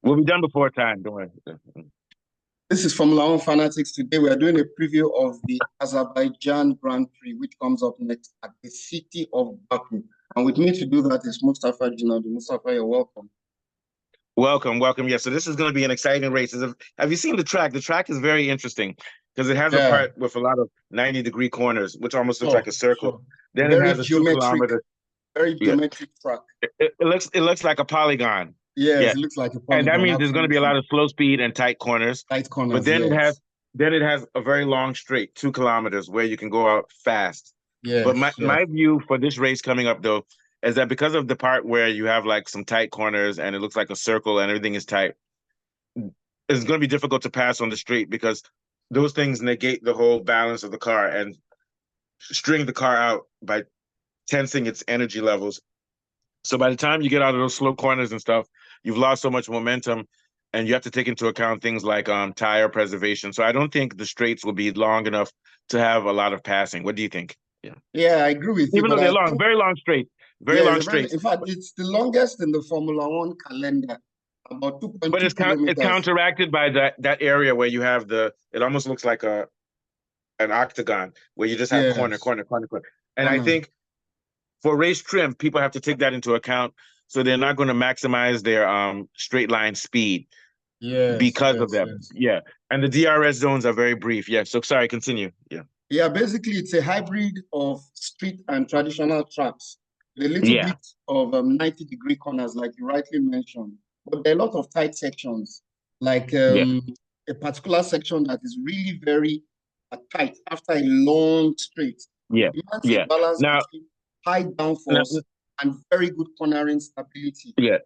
We'll be done before time. Don't worry. This is Formula One Fanatics. Today we are doing a preview of the Azerbaijan Grand Prix, which comes up next at the city of Baku. And with me to do that is Mustafa Jinadu. Mustafa, you're welcome. Welcome, welcome. Yeah, so this is going to be an exciting race. Have you seen the track? The track is very interesting because it has a part with a lot of 90-degree corners, which almost looks like a circle. Sure. Then Very it has a 2 kilometer. Very geometric track. It looks like a polygon. Yes, yeah. It looks like a polygon. And that means there's going to be a lot of slow speed and tight corners. Tight corners, but then it has a very long straight, 2 kilometers, where you can go out fast. Yes, but my view for this race coming up, though, is that because of the part where you have like some tight corners and it looks like a circle and everything is tight, it's going to be difficult to pass on the straight because those things negate the whole balance of the car and string the car out by tensing its energy levels. So by the time you get out of those slow corners and stuff, you've lost so much momentum, and you have to take into account things like tire preservation. So I don't think the straights will be long enough to have a lot of passing. What do you think? Yeah, I agree with you. Even though they're long, very long straight. Very long straight. In fact, it's the longest in the Formula One calendar, about 2.2 But it's counteracted by that area where you have it almost looks like an octagon where you just have corner. And I think for race trim, people have to take that into account. So they're not going to maximize their straight line speed because of that. Yeah. And the DRS zones are very brief. Yeah. So sorry, continue. Yeah, basically it's a hybrid of street and traditional tracks. A little bit of 90-degree corners, like you rightly mentioned. But there are a lot of tight sections, like a particular section that is really very tight after a long straight. Balance between high downforce and very good cornering stability. Yeah.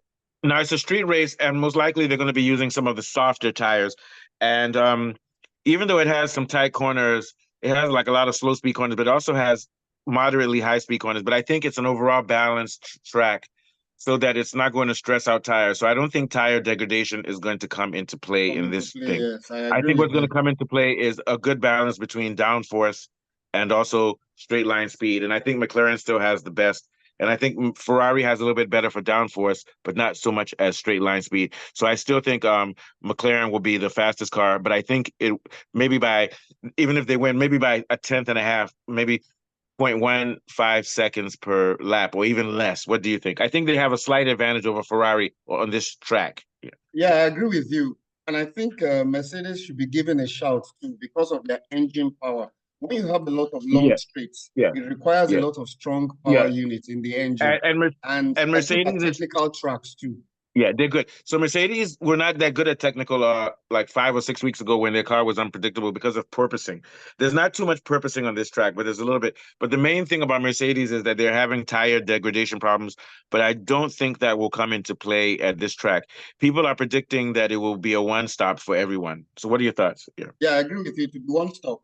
Now it's a street race, and most likely they're going to be using some of the softer tires. And even though it has some tight corners, it has like a lot of slow speed corners, but it also has moderately high speed corners. But I think it's an overall balanced track so that it's not going to stress out tires. So I don't think tire degradation is going to come into play in this thing. Yes, I think what's going to come into play is a good balance between downforce and also straight line speed. And I think McLaren still has the best. And I think Ferrari has a little bit better for downforce, but not so much as straight line speed. So I still think McLaren will be the fastest car, but I think even if they win, maybe by a tenth and a half, maybe 0.15 seconds per lap or even less. What do you think? I think they have a slight advantage over Ferrari on this track. Yeah, I agree with you. And I think Mercedes should be given a shout too because of their engine power. When you have a lot of long straights, it requires a lot of strong power units in the engine. And Mercedes technical tracks too. Yeah, they're good. So Mercedes were not that good at technical like 5 or 6 weeks ago when their car was unpredictable because of porpoising. There's not too much porpoising on this track, but there's a little bit. But the main thing about Mercedes is that they're having tire degradation problems, but I don't think that will come into play at this track. People are predicting that it will be a one-stop for everyone. So what are your thoughts? Yeah, I agree with you. To be one-stop.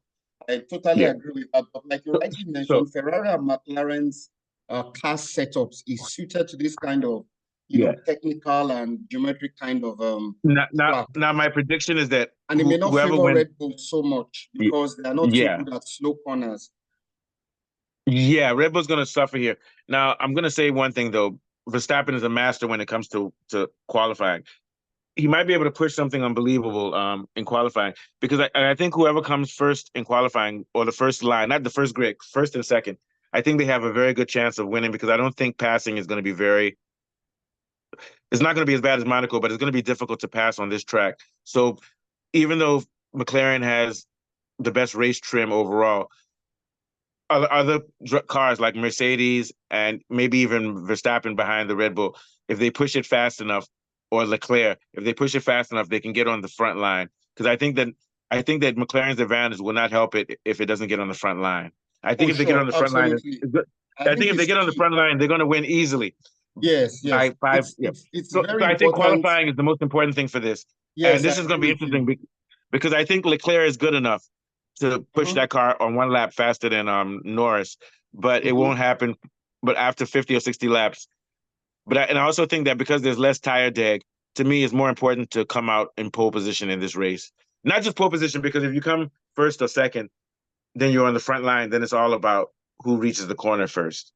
I totally agree with that. But like you rightly mentioned, Ferrari and McLaren's car setups is suited to this kind of technical and geometric kind of now my prediction is that and it may not favor Red Bull so much because they are not so good at slow corners. Yeah, Red Bull's gonna suffer here. Now I'm gonna say one thing though. Verstappen is a master when it comes to qualifying. He might be able to push something unbelievable in qualifying because I think whoever comes first in qualifying or the first line, not the first grid, first and second, I think they have a very good chance of winning because I don't think passing is going to be it's not going to be as bad as Monaco, but it's going to be difficult to pass on this track. So even though McLaren has the best race trim overall, other cars like Mercedes and maybe even Verstappen behind the Red Bull, if they push it fast enough, or Leclerc, if they push it fast enough, they can get on the front line. Because I think that McLaren's advantage will not help it if it doesn't get on the front line. I think if they get on the front line, I think if they get on the front line, they're going to win easily. Yes. So I think qualifying is the most important thing for this. Yes, and this is going to be interesting because I think Leclerc is good enough to push that car on one lap faster than Norris, but it won't happen. But after 50 or 60 laps. But I also think that because there's less tire deg, to me, it's more important to come out in pole position in this race. Not just pole position, because if you come first or second, then you're on the front line. Then it's all about who reaches the corner first.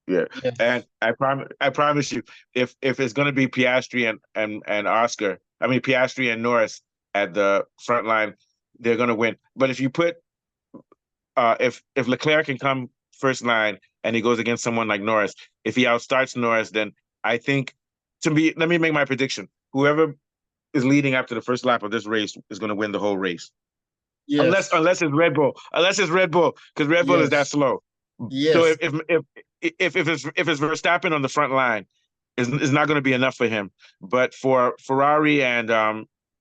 Yeah. And Yes. I promise you, if it's gonna be Piastri and Oscar, I mean Piastri and Norris at the front line, they're gonna win. But if you put if Leclerc can come first line and he goes against someone like Norris, if he outstarts Norris, then I think let me make my prediction. Whoever is leading after the first lap of this race is going to win the whole race. Unless Yes. unless it's Red Bull. Unless it's Red Bull, because Red Bull is that Yes. slow. So Yes. if it's Verstappen on the front line, is not going to be enough for him. But for Ferrari and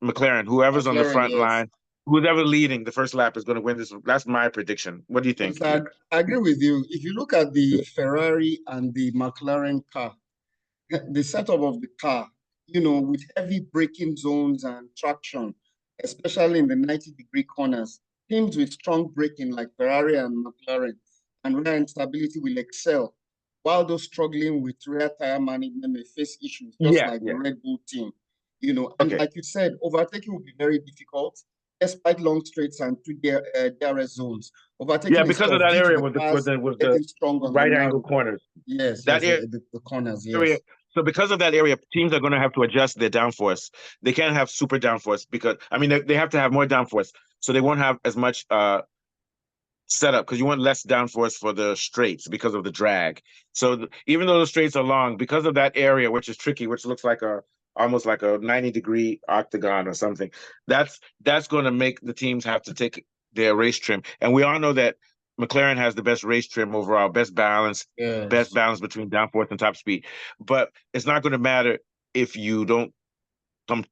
McLaren, whoever's on the McLaren, front yes. line, whoever leading the first lap is going to win this. That's my prediction. What do you think? Yes, I agree with you. If you look at the Ferrari and the McLaren car, the setup of the car, with heavy braking zones and traction, especially in the 90-degree corners, teams with strong braking like Ferrari and McLaren and rear instability will excel, while those struggling with rear tire management may face issues, just Yeah, like the yeah. Red Bull team. And Okay. like you said, overtaking will be very difficult, despite long straights and two DRS zones. Yeah, Overtaking is because of tough that due to area the cars with the getting strong on the right angle narrow. corners. Yes, That yes, the corners, area. yes. So because of that area, teams are going to have to adjust their downforce. They can't have super downforce because I mean they have to have more downforce, so they won't have as much setup because you want less downforce for the straights because of the drag. So even though the straights are long, because of that area, which is tricky, which looks like a almost like a 90-degree octagon or something, that's going to make the teams have to take their race trim. And we all know that McLaren has the best race trim overall, best Yes. balance between downforce and top speed. But it's not going to matter if you don't come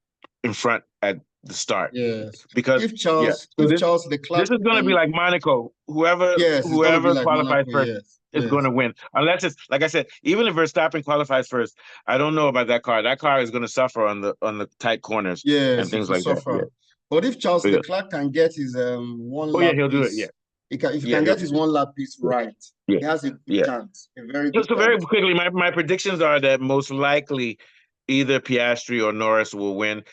in front at the start Yes. because If yeah. Charles, So if this Charles this Leclerc is going to be can, like Monaco. Whoever yes, it's gonna be whoever like qualifies Monaco. first Yes, is going yes, to win. Unless it's like I said, even if Verstappen qualifies first, I don't know about that car. That car is going to suffer on the tight corners and yes, it things will like that. Yeah. suffer. But if Charles Yeah. Leclerc can get his one Oh yeah, lap he'll do it. Yeah. pace, if he Yeah. can get his one lap pace Yeah. right, Yeah. he has a good Yeah. chance, a very So, good so very chance. quickly, my predictions are that most likely either Piastri or Norris will win.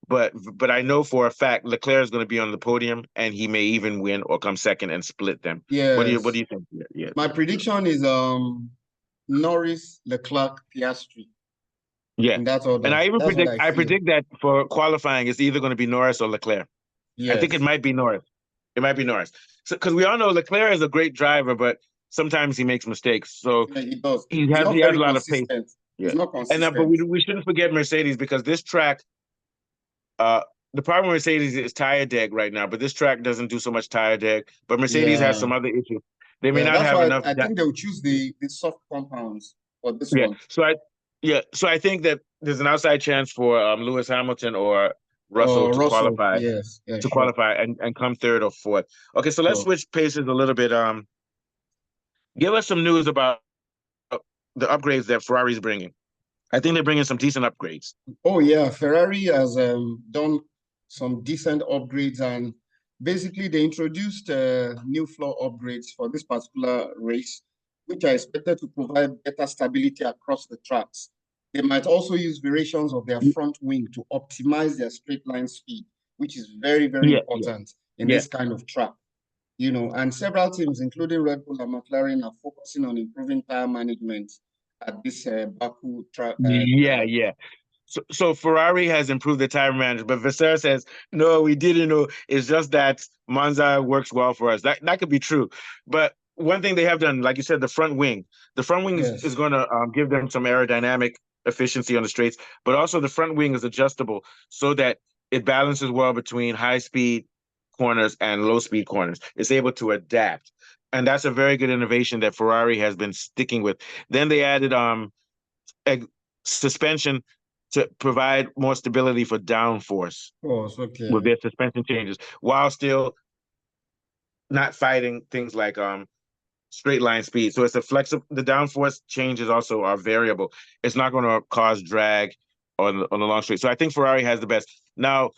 But I know for a fact Leclerc is going to be on the podium and he may even win or come second and split them. What do Yes. you think? Yeah, yeah, My yeah. prediction is Norris, Leclerc, Piastri Yeah. in that And order. That's what I I feel. predict that for qualifying it's either going to be Norris or Leclerc. I think it Yes. might be Norris. It might be Norris. So because we all know Leclerc is a great driver, but sometimes he makes mistakes. So Yeah, he does. he He's has not he has a very lot of pace. consistent. Yeah. He's not And but consistent. we shouldn't forget Mercedes because this track uh the problem with Mercedes is tire deg right now, but this track doesn't do so much tire deg. But Mercedes has Yeah. some other issues. They may Yeah, not that's have why enough. I think they'll choose the soft compounds for this Yeah. one. So I think that there's an outside chance for Lewis Hamilton or Russell Russell, yes, yeah, to sure, qualify and come third or fourth. Okay, so let's sure. switch paces a little bit. Give us some news about the upgrades that Ferrari's bringing. I think they're bringing some decent upgrades. Oh yeah, Ferrari has done some decent upgrades, and basically they introduced new floor upgrades for this particular race, which are expected to provide better stability across the tracks. They might also use variations of their front wing to optimize their straight line speed, which is very, very Yeah, yeah, important in yeah. this kind of track. And several teams, including Red Bull and McLaren, are focusing on improving tire management at this Baku track. Yeah, yeah. So Ferrari has improved the tire management, but Vasseur says, no, we didn't know. It's just that Monza works well for us. That could be true. But one thing they have done, like you said, the front wing is Yes, going to give them some aerodynamic efficiency on the straights, but also the front wing is adjustable so that it balances well between high speed corners and low speed corners. It's able to adapt. And that's a very good innovation that Ferrari has been sticking with. Then they added suspension to provide more stability for downforce of course, with okay. their suspension changes, while still not fighting things like straight line speed. So it's a flexible. The downforce changes also are variable. It's not going to cause drag on the long straight. So I think Ferrari has the best. Now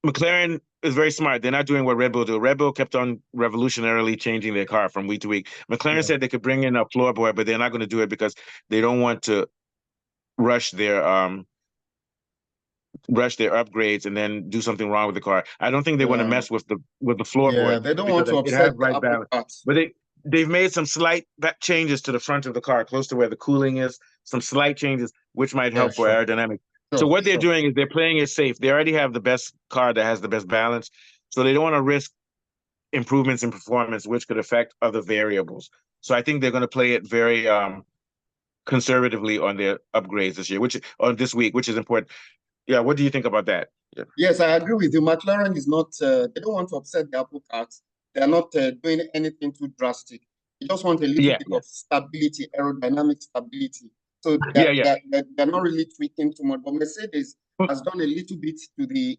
McLaren is very smart. They're not doing what Red Bull do. Red Bull kept on revolutionarily changing their car from week to week. McLaren Yeah. said they could bring in a floorboard, but they're not going to do it because they don't want to rush their upgrades and then do something wrong with the car. I don't think they want to Yeah. mess with the Yeah, floorboard they don't because want to it has upset the right apple balance. cart. But they've made some slight changes to the front of the car, close to where the cooling is. Some slight changes, which might Yeah, help for sure, aerodynamics. So sure, what they're sure. doing is they're playing it safe. They already have the best car that has the best balance, so they don't want to risk improvements in performance, which could affect other variables. So I think they're going to play it very conservatively on their upgrades this year, which on this week, which is important. Yeah, what do you think about that? Yeah. Yes, I agree with you. McLaren is not, they don't want to upset the apple cart. They are not doing anything too drastic. They just want a little Yeah, bit yeah, of stability, aerodynamic stability. So yeah, yeah. they're not really tweaking too much. But Mercedes has done a little bit to the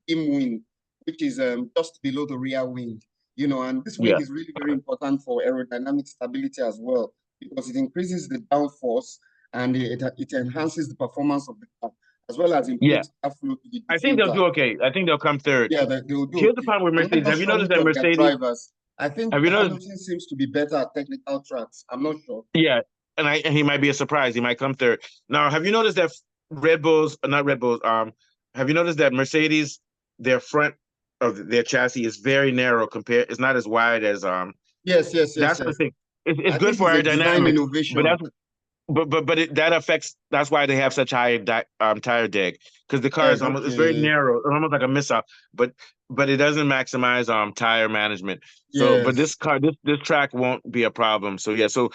beam wing, which is just below the rear wing. And this wing Yeah. is really very important for aerodynamic stability as well, because it increases the downforce and it enhances the performance of the car, as well as Yeah. improves airflow to the I think they'll diffuser. do okay. I think they'll come third. Yeah, they will do Here's the okay. problem with I'm not Mercedes. just Have you sure noticed which that of their Mercedes? drivers. I think Have you noticed? Hamilton seems to be better at technical tracks. I'm not sure. Yeah, and he might be a surprise. He might come third. Now, have you noticed that Red Bulls, not Red Bulls, have you noticed that Mercedes, their front of their chassis is very narrow compared, it's not as wide as Yes, yes, yes, that's the yes. thing. It's I good think for it's a design aerodynamics, but innovation. that's that affects that's why they have such high tire deg because the car is Yes, almost it's very okay. narrow, it's almost like a missile, but it doesn't maximize tire management. So, but Yes. this car, this track won't be a problem. So yeah, so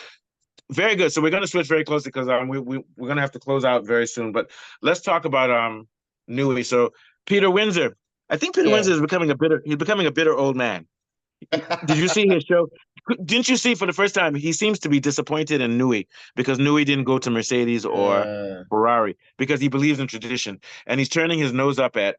very good. So we're going to switch very closely because we're going to have to close out very soon. But let's talk about Newey. So Peter Windsor, I think Peter Yeah. Windsor is becoming a bitter. He's becoming a bitter old man. Did you see his show? Didn't you see for the first time he seems to be disappointed in Newey because Newey didn't go to Mercedes or Uh, Ferrari because he believes in tradition and he's turning his nose up at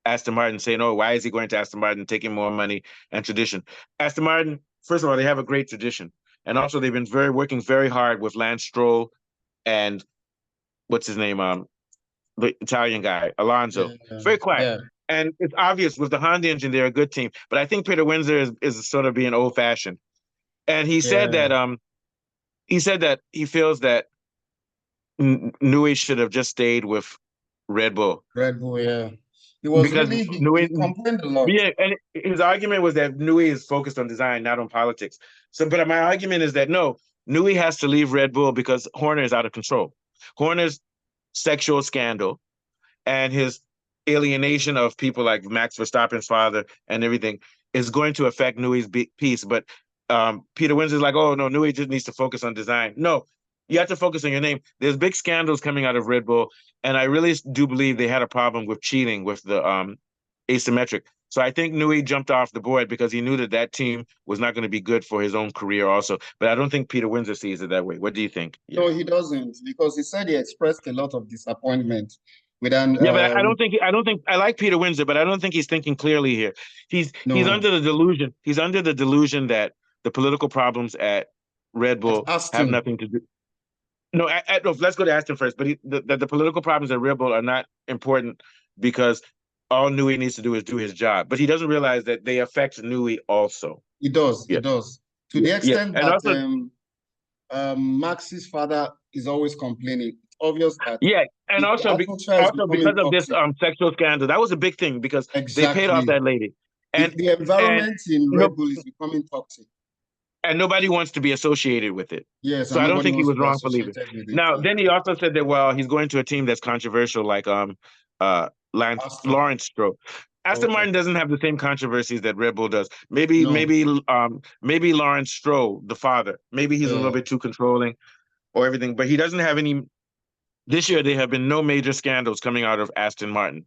Aston Martin, saying, "Oh, why is he going to Aston Martin, taking more money and tradition?" Aston Martin, first of all, they have a great tradition, and also they've been working very hard with Lance Stroll and what's his name, the Italian guy, Alonso. yeah, Very quiet, yeah, and it's obvious with the Honda engine, they're a good team. But I think Peter Windsor is sort of being old fashioned, and yeah. he said that he feels that Newey should have just stayed with Red Bull Red Bull, yeah. He was because really, he Newey. complained a lot. Yeah, and his argument was that Newey is focused on design, not on politics. So, but my argument is that no, Newey has to leave Red Bull because Horner is out of control. Horner's sexual scandal and his alienation of people like Max Verstappen's father and everything is going to affect Newey's piece. But Peter Wins is like, oh no, Newey just needs to focus on design. No, you have to focus on your name. There's big scandals coming out of Red Bull, and I really do believe they had a problem with cheating with the asymmetric. So I think Newey jumped off the board because he knew that that team was not going to be good for his own career also. But I don't think Peter Windsor sees it that way. What do you think? Yeah. No, he doesn't, because he said he expressed a lot of disappointment with an Yeah, but I don't think I like Peter Windsor, but I don't think he's thinking clearly here. He's no, under the delusion. He's under the delusion that the political problems at Red at Bull have Aston. nothing to do. No, no, let's go to Aston first. But the political problems at Red Bull are not important because all Newey needs to do is do his job. But he doesn't realize that they affect Newey also. He does, he Yeah, does. To yeah, the yeah. extent And that also, Max's father is always complaining. It's obvious that yeah, and the atmosphere is also because becoming of this toxic. sexual scandal, that was a big thing because they paid off Exactly. that lady, The, and the and environment in no, Red Bull is becoming toxic. and nobody wants to be associated with it. Yes, So and I don't nobody think he wants to was be wrong for leaving. associated with it. Now, then he also said that well, he's going to a team that's controversial, like Aston. Lawrence Stroll. Aston Okay. Martin doesn't have the same controversies that Red Bull does. No. Maybe Lawrence Stroll, the father, maybe he's a little Yeah. bit too controlling or everything, but he doesn't have any. This year, there have been no major scandals coming out of Aston Martin,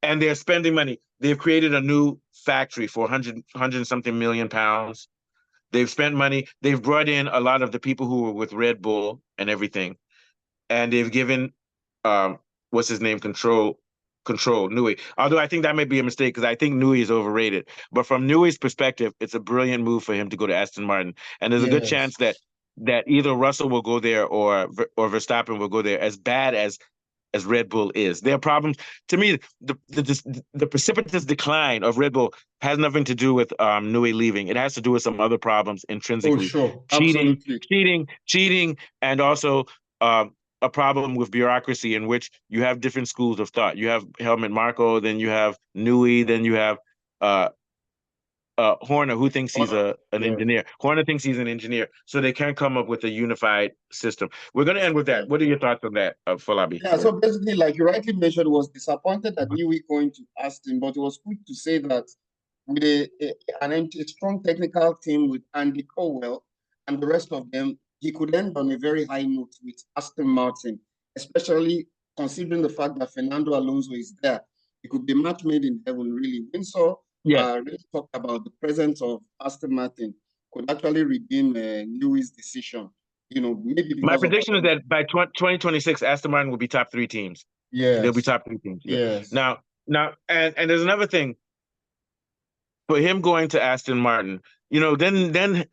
and they're spending money. They've created a new factory for 100 something million pounds. They've spent money. They've brought in a lot of the people who were with Red Bull and everything, and they've given what's his name control Newey. Although I think that may be a mistake because I think Newey is overrated. But from Newey's perspective, it's a brilliant move for him to go to Aston Martin, and there's a good Yes. chance that either Russell will go there or Verstappen will go there. As bad as Red Bull is. Their problems, to me, the precipitous decline of Red Bull has nothing to do with Newey leaving. It has to do with some other problems Oh, intrinsically, sure. cheating, Absolutely. cheating, and also a problem with bureaucracy in which you have different schools of thought. You have Helmut Marko, then you have Newey, then you have uh, Horner, who thinks he's an Yeah. engineer. Horner thinks he's an engineer, so they can't come up with a unified system. We're going to end with that. What are your thoughts on that, Falabi? Yeah, so basically, like you rightly mentioned, was disappointed that Newey going to Aston, but it was quick to say that with a strong technical team with Andy Cowell and the rest of them, he could end on a very high note with Aston Martin, especially considering the fact that Fernando Alonso is there. It could be match made in heaven, really. Windsor really talked about the presence of Aston Martin could actually redeem Newey's decision. You know, maybe My because of prediction is that by 2026, Aston Martin will be top 3 teams. They'll be yes, top 3 teams. Yeah. yes. Now, and there's another thing for him going to Aston Martin. Then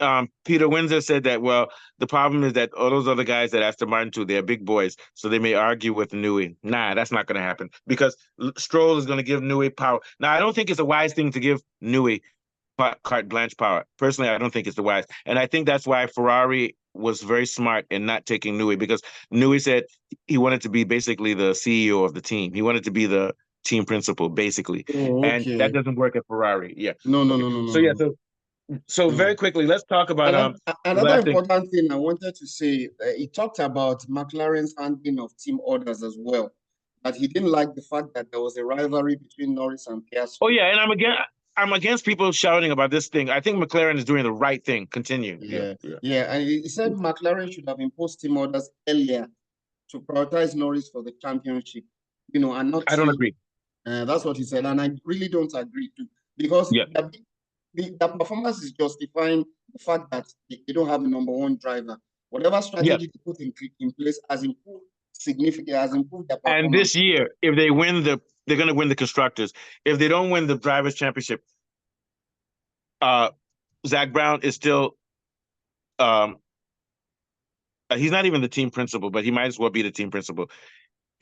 Peter Windsor said that, well, the problem is that all those other guys at Aston Martin too, they're big boys, so they may argue with Newey. Nah, that's not going to happen because Stroll is going to give Newey power. Now, I don't think it's a wise thing to give Newey carte blanche power. Personally, I don't think it's the wise, and I think that's why Ferrari was very smart in not taking Newey, because Newey said he wanted to be basically the CEO of the team. He wanted to be the team principal, basically, Oh, and that okay. doesn't work at Ferrari. Yeah. No, no, Okay. no, no, no, So yeah. no. So very No. quickly, let's talk about the Another last thing. important thing I wanted to say, he talked about McLaren's handling of team orders as well. That he didn't like the fact that there was a rivalry between Norris and Piastri. Oh yeah, and I'm against people shouting about this thing. I think McLaren is doing the right thing. Continue. Yeah. And he said McLaren should have imposed team orders earlier to prioritize Norris for the championship, and not I don't say, agree. that's what he said. And I really don't agree too, because Yeah. the performance is justifying the fact that they don't have a number one driver. Whatever strategy they put in place has improved significantly, has improved their performance. And this year, if they win they're going to win the constructors. If they don't win the drivers' championship, Zach Brown is still he's not even the team principal, but he might as well be the team principal.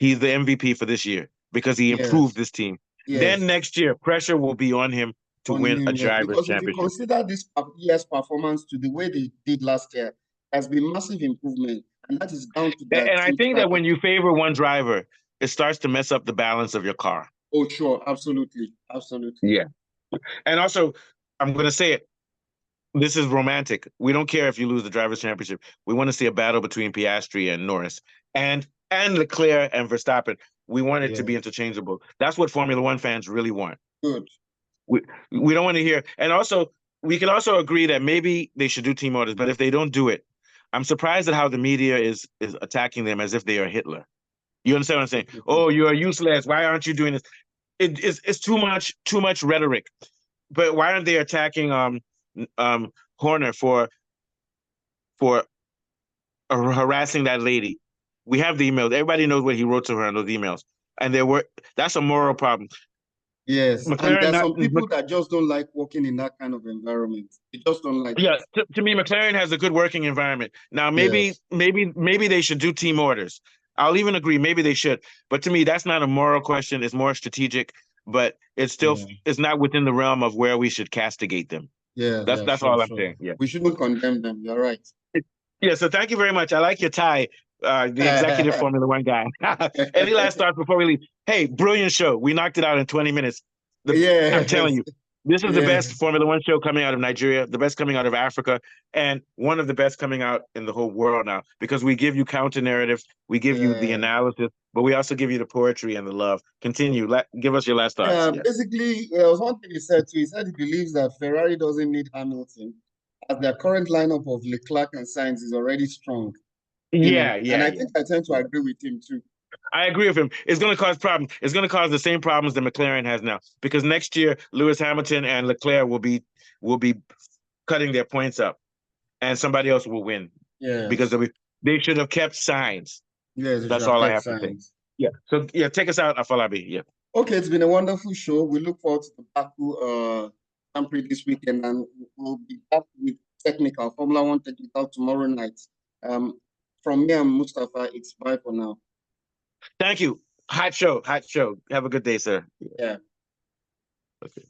He's the MVP for this year because he improved this team. Yes. Then next year, pressure will be on him to win a drivers' championship. Because if you consider this year's performance to the way they did last year, has been massive improvement, and that is down to that. And I think that when you favor one driver, it starts to mess up the balance of your car. Oh, sure, absolutely. Yeah, and also, I'm going to say it. This is romantic. We don't care if you lose the drivers' championship. We want to see a battle between Piastri and Norris, and Leclerc and Verstappen. We want it to be interchangeable. That's what Formula One fans really want. Good. We don't want to hear. And also, we can also agree that maybe they should do team orders, but if they don't do it, I'm surprised at how the media is attacking them as if they are Hitler. You understand what I'm saying? Oh, you are useless. Why aren't you doing this? It's too much rhetoric. But why aren't they attacking Horner for harassing that lady? We have the emails. Everybody knows what he wrote to her in those emails, and that's a moral problem. Yes, McLaren, and there are some people that just don't like working in that kind of environment. They just don't like. Yeah, to me, McLaren has a good working environment. Now, maybe they should do team orders. I'll even agree. Maybe they should. But to me, that's not a moral question. It's more strategic. But it's still it's not within the realm of where we should castigate them. Yeah, that's all I'm saying. Yeah, we shouldn't condemn them. You're right. Yeah. So thank you very much. I like your tie. The executive Formula One guy. Any last thoughts before we leave? Hey, brilliant show. We knocked it out in 20 minutes. I'm telling you, this is the best Formula One show coming out of Nigeria, the best coming out of Africa, and one of the best coming out in the whole world now, because we give you counter narratives, we give you the analysis, but we also give you the poetry and the love. Continue. Give us your last thoughts. Basically, there was one thing he said too. He said he believes that Ferrari doesn't need Hamilton, as their current lineup of Leclerc and Sainz is already strong. And I think I tend to agree with him too. I agree with him. It's going to cause problems. It's going to cause the same problems that McLaren has now, because next year Lewis Hamilton and Leclerc will be cutting their points up, and somebody else will win. Yeah, because they should have kept Sainz. Yes, that's all I have to say. Yeah. So take us out, Afolabi. Yeah. Okay, it's been a wonderful show. We look forward to the Baku Grand Prix this weekend, and we'll be back with technical Formula One technical tomorrow night. From me and Mustafa, it's bye for now. Thank you. Hot show. Have a good day, sir. Yeah. Okay.